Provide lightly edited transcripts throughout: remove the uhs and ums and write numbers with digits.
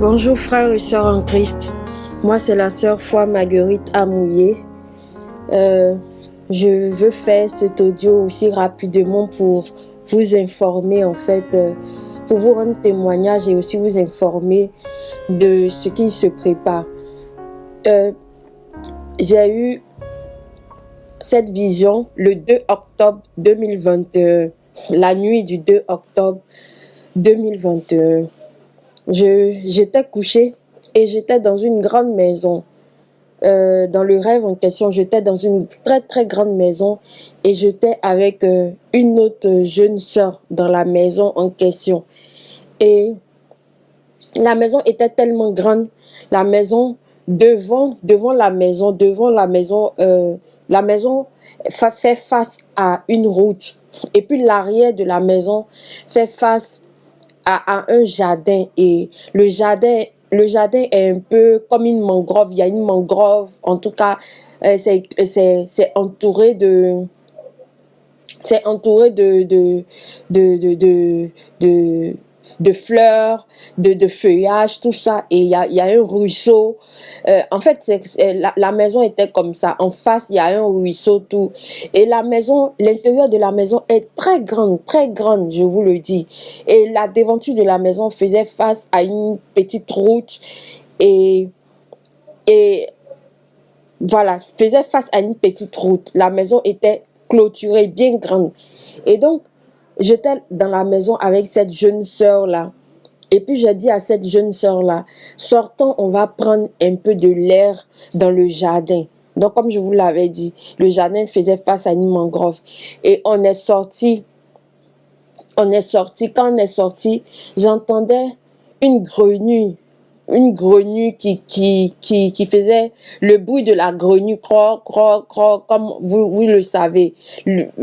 Bonjour frères et sœurs en Christ. Moi c'est la sœur Foi Marguerite Amouillé. Je veux faire cet audio aussi rapidement pour vous informer pour vous rendre témoignage et aussi vous informer de ce qui se prépare. J'ai eu cette vision le 2 octobre 2021, la nuit du 2 octobre 2021. J'étais couchée et j'étais dans une grande maison. Dans le rêve en question, j'étais dans une très très grande maison et j'étais avec une autre jeune sœur dans la maison en question. Et la maison était tellement grande, la maison devant la maison, la maison fait face à une route et puis l'arrière de la maison fait face à un jardin et le jardin est un peu comme une mangrove. Il y a une mangrove, en tout cas, c'est entouré de de fleurs, de feuillage, tout ça. Et il y a un ruisseau. En fait, la maison était comme ça. En face, il y a un ruisseau, tout. Et la maison, l'intérieur de la maison est très grande, je vous le dis. Et la devanture de la maison faisait face à une petite route. Et voilà, faisait face à une petite route. La maison était clôturée, bien grande. Et donc, j'étais dans la maison avec cette jeune sœur-là. Et puis, j'ai dit à cette jeune sœur-là, sortons, on va prendre un peu de l'air dans le jardin. Donc, comme je vous l'avais dit, le jardin faisait face à une mangrove. Et on est sorti. Quand on est sorti, j'entendais une grenouille qui faisait le bruit de la grenouille, croc, croc, croc, comme vous le savez,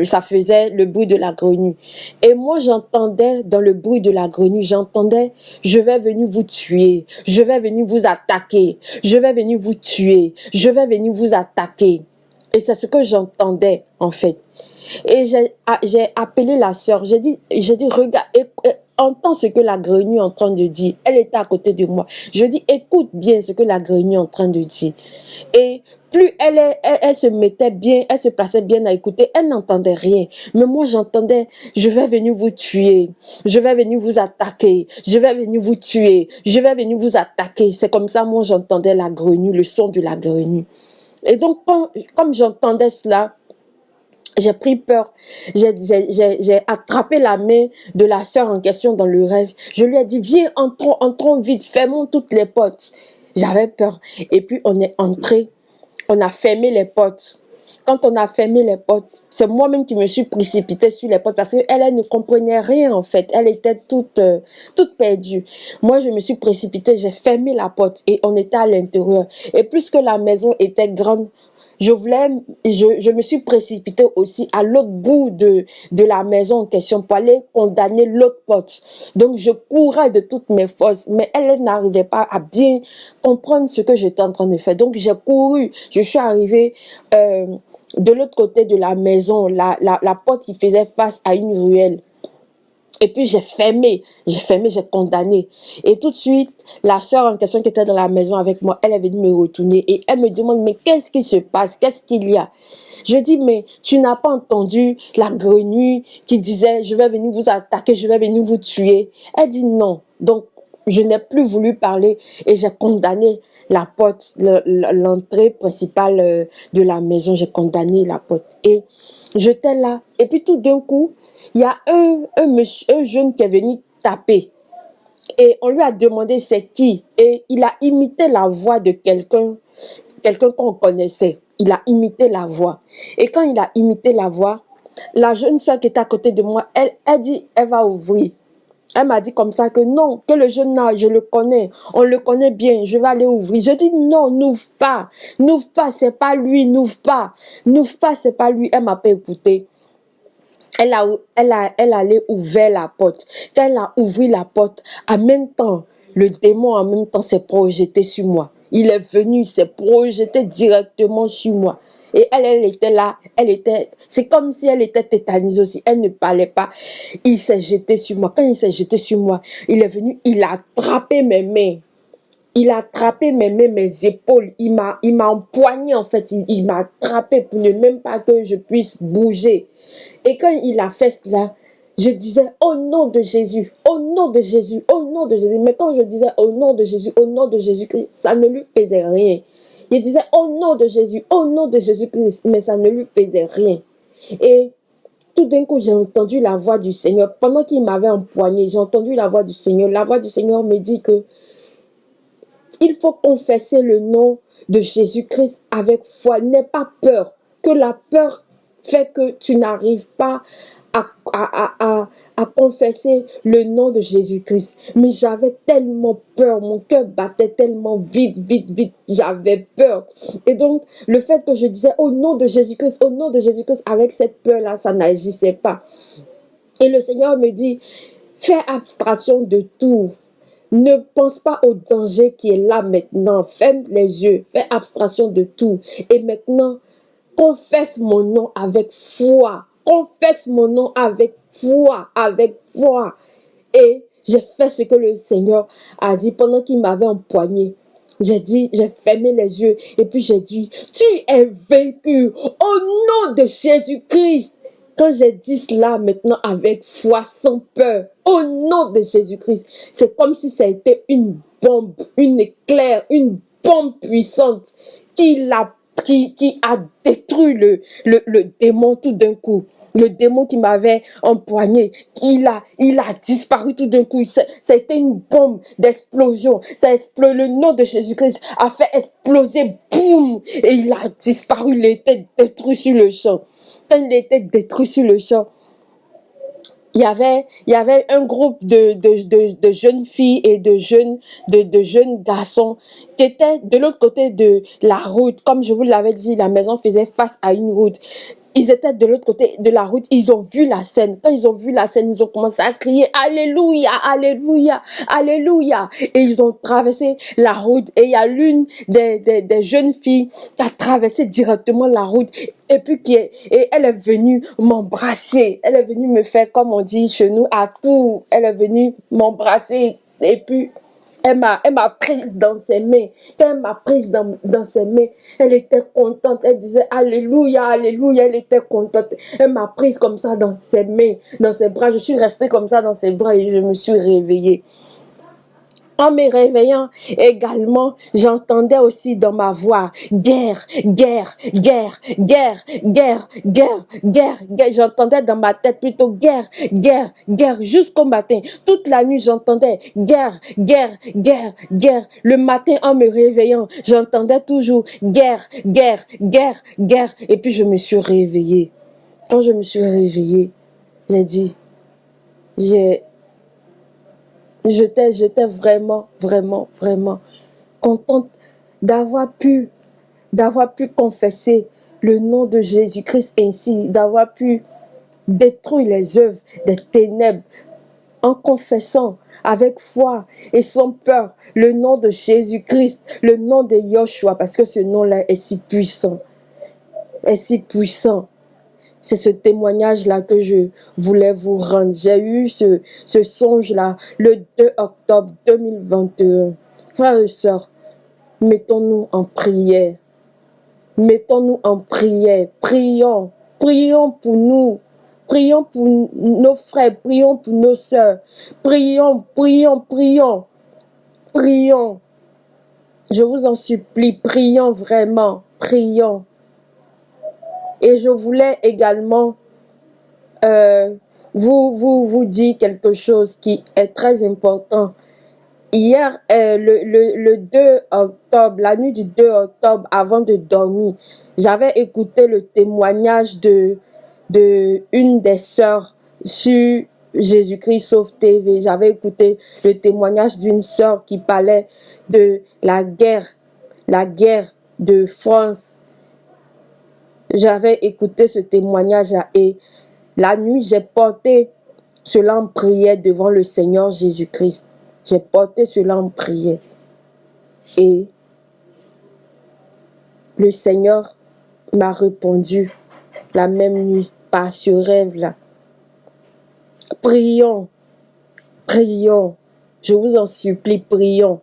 ça faisait le bruit de la grenouille. Et moi, j'entendais dans le bruit de la grenouille, je vais venir vous tuer, je vais venir vous attaquer, je vais venir vous tuer, je vais venir vous attaquer. Et c'est ce que j'entendais, en fait. Et j'ai appelé la sœur, j'ai dit, regarde, entends ce que la grenouille est en train de dire. Elle était à côté de moi. Je dis, écoute bien ce que la grenouille est en train de dire. Et plus elle se mettait bien, elle se plaçait bien à écouter, elle n'entendait rien. Mais moi, j'entendais, je vais venir vous tuer, je vais venir vous attaquer, je vais venir vous tuer, je vais venir vous attaquer. C'est comme ça, moi, j'entendais la grenouille, le son de la grenouille. Et donc, comme j'entendais cela, j'ai pris peur. J'ai attrapé la main de la sœur en question dans le rêve. Je lui ai dit, viens, entrons vite, fermons toutes les portes. J'avais peur. Et puis, on est entré. On a fermé les portes. Quand on a fermé les portes, c'est moi-même qui me suis précipitée sur les portes parce qu'elle ne comprenait rien en fait. Elle était toute perdue. Moi, je me suis précipitée, j'ai fermé la porte et on était à l'intérieur. Et puisque la maison était grande, je me suis précipitée aussi à l'autre bout de la maison en question pour aller condamner l'autre porte. Donc, je courais de toutes mes forces, mais elle n'arrivait pas à bien comprendre ce que j'étais en train de faire. Donc, j'ai couru, je suis arrivée de l'autre côté de la maison, la porte qui faisait face à une ruelle. Et puis j'ai fermé, j'ai condamné. Et tout de suite, la sœur en question qui était dans la maison avec moi, elle est venue me retourner et elle me demande, mais qu'est-ce qui se passe? Qu'est-ce qu'il y a? Je dis, mais tu n'as pas entendu la grenouille qui disait, je vais venir vous attaquer, je vais venir vous tuer? Elle dit non. Donc, je n'ai plus voulu parler et j'ai condamné la porte, l'entrée principale de la maison. J'ai condamné la porte. Et j'étais là. Et puis tout d'un coup, il y a un jeune qui est venu taper. Et on lui a demandé c'est qui. Et il a imité la voix de quelqu'un qu'on connaissait. Il a imité la voix. Et quand il a imité la voix, la jeune soeur qui était à côté de moi, elle dit, elle va ouvrir. Elle m'a dit comme ça que non, que le jeune là, je le connais, on le connaît bien, je vais aller ouvrir. Je dis non, n'ouvre pas, c'est pas lui, n'ouvre pas, c'est pas lui. Elle m'a pas écouté. Elle allait ouvrir la porte. Quand elle a ouvert la porte, en même temps, le démon en même temps s'est projeté sur moi. Il est venu, il s'est projeté directement sur moi. Et elle était là, c'est comme si elle était tétanisée aussi. Elle ne parlait pas. Il s'est jeté sur moi. Quand il s'est jeté sur moi, il est venu, il a attrapé mes mains. il a attrapé mes mains, mes épaules. Il m'a empoigné, en fait. Il m'a attrapé pour ne même pas que je puisse bouger. Et quand il a fait cela, je disais, au nom de Jésus, au nom de Jésus, au nom de Jésus. Mais quand je disais, au nom de Jésus, au nom de Jésus-Christ, ça ne lui faisait rien. Il disait, au nom de Jésus, au nom de Jésus-Christ, mais ça ne lui faisait rien. Et tout d'un coup, j'ai entendu la voix du Seigneur. Pendant qu'il m'avait empoigné, j'ai entendu la voix du Seigneur. La voix du Seigneur me dit que il faut confesser le nom de Jésus-Christ avec foi. N'aie pas peur, que la peur fait que tu n'arrives pas à confesser le nom de Jésus-Christ. Mais j'avais tellement peur, mon cœur battait tellement vite, vite, vite, j'avais peur. Et donc, le fait que je disais au nom de Jésus-Christ, au nom de Jésus-Christ, avec cette peur-là, ça n'agissait pas. Et le Seigneur me dit, fais abstraction de tout. Ne pense pas au danger qui est là maintenant. Ferme les yeux, fais abstraction de tout. Et maintenant, confesse mon nom avec foi. Confesse mon nom avec foi, avec foi. Et j'ai fait ce que le Seigneur a dit pendant qu'il m'avait empoigné. J'ai dit, j'ai fermé les yeux et puis j'ai dit, tu es vaincu au nom de Jésus-Christ. Quand j'ai dit cela maintenant avec foi, sans peur, au nom de Jésus-Christ, c'est comme si ça a été une bombe, une éclair, une bombe puissante qui a détruit le démon tout d'un coup. Le démon qui m'avait empoigné, il a disparu tout d'un coup. Ça a été une bombe d'explosion. Le nom de Jésus-Christ a fait exploser, boum, et il a disparu. Il était détruit sur le champ. Quand il était détruit sur le champ, il y avait un groupe de jeunes filles et de jeunes garçons qui étaient de l'autre côté de la route. Comme je vous l'avais dit, la maison faisait face à une route. Ils étaient de l'autre côté de la route, ils ont vu la scène. Quand ils ont vu la scène, ils ont commencé à crier « Alléluia, Alléluia, Alléluia !» Et ils ont traversé la route. Et il y a l'une des jeunes filles qui a traversé directement la route. Et puis et elle est venue m'embrasser. Elle est venue me faire, comme on dit chez nous, à tout. Elle est venue m'embrasser. Et puis elle m'a prise dans ses mains. Quand elle m'a prise dans ses mains, elle était contente. Elle disait Alléluia, Alléluia. Elle était contente. Elle m'a prise comme ça dans ses mains, dans ses bras. Je suis restée comme ça dans ses bras et je me suis réveillée. En me réveillant également, j'entendais aussi dans ma voix guerre, guerre, guerre, guerre, guerre, guerre, guerre, guerre. J'entendais dans ma tête plutôt guerre, guerre, guerre jusqu'au matin. Toute la nuit, j'entendais guerre, guerre, guerre, guerre. Le matin, en me réveillant, j'entendais toujours guerre, guerre, guerre, guerre. Et puis je me suis réveillée. Quand je me suis réveillée, j'ai dit, j'étais vraiment, vraiment, vraiment contente d'avoir pu confesser le nom de Jésus-Christ ainsi, d'avoir pu détruire les œuvres des ténèbres en confessant avec foi et sans peur le nom de Jésus-Christ, le nom de Yoshua, parce que ce nom-là est si puissant, est si puissant. C'est ce témoignage-là que je voulais vous rendre. J'ai eu ce songe-là le 2 octobre 2021. Frères et sœurs, mettons-nous en prière. Mettons-nous en prière. Prions. Prions pour nous. Prions pour nos frères. Prions pour nos sœurs. Prions, prions, prions. Prions. Je vous en supplie, prions vraiment. Prions. Et je voulais également vous dire quelque chose qui est très important. Hier, le 2 octobre, la nuit du 2 octobre, avant de dormir, j'avais écouté le témoignage de une des sœurs sur Jésus-Christ Sauve TV. J'avais écouté le témoignage d'une sœur qui parlait de la guerre de France. J'avais écouté ce témoignage-là et la nuit, j'ai porté cela en prière devant le Seigneur Jésus-Christ. J'ai porté cela en prière. Et le Seigneur m'a répondu la même nuit par ce rêve-là. Prions, prions. Je vous en supplie, prions.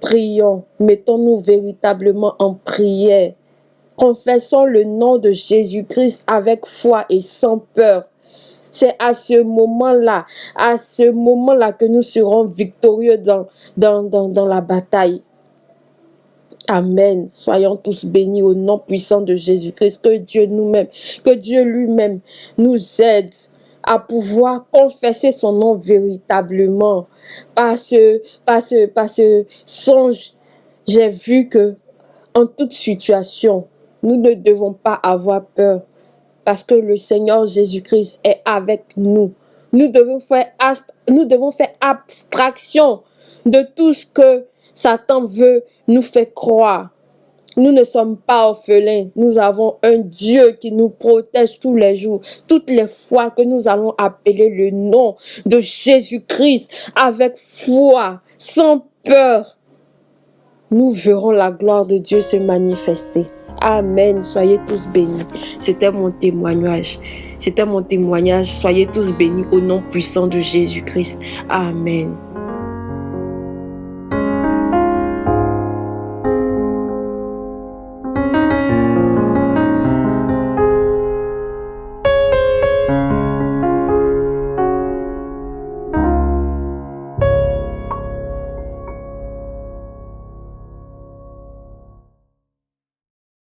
Prions, mettons-nous véritablement en prière. Confessons le nom de Jésus-Christ avec foi et sans peur. C'est à ce moment-là que nous serons victorieux dans la bataille. Amen. Soyons tous bénis au nom puissant de Jésus-Christ. Que Dieu lui-même nous aide à pouvoir confesser son nom véritablement. Par ce songe, j'ai vu que en toute situation, nous ne devons pas avoir peur parce que le Seigneur Jésus-Christ est avec nous. Nous devons faire abstraction de tout ce que Satan veut nous faire croire. Nous ne sommes pas orphelins. Nous avons un Dieu qui nous protège tous les jours. Toutes les fois que nous allons appeler le nom de Jésus-Christ avec foi, sans peur, nous verrons la gloire de Dieu se manifester. Amen. Soyez tous bénis. C'était mon témoignage. Soyez tous bénis au nom puissant de Jésus-Christ. Amen.